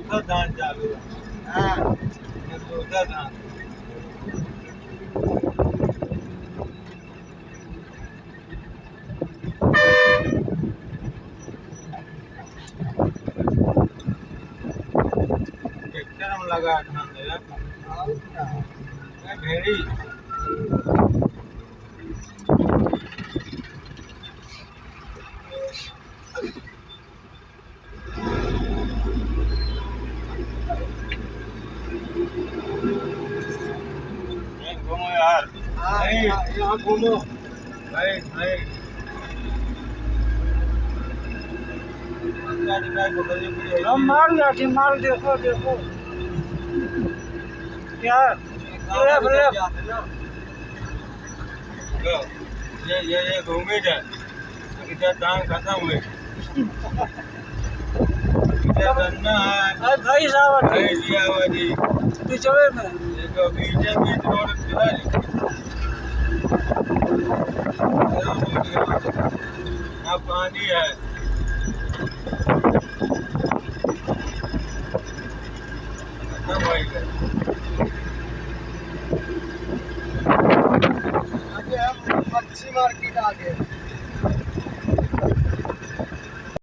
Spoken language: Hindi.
दूसरा धान चालू है। हाँ ये दूसरा धान ट्रैक्टर में लगा धान देगा और क्या भेड़ी घूमो यार हाँ नहीं यहाँ घूमो नहीं नहीं हम मार लाठी मार देखो देखो क्या लेफ्ट लेफ्ट ये घूमी जाए अभी क्या दाम खत्म हुए करना है भाई साहब लिया हुआ जी पिछड़े में ये जो बीच रोड चला अब पानी है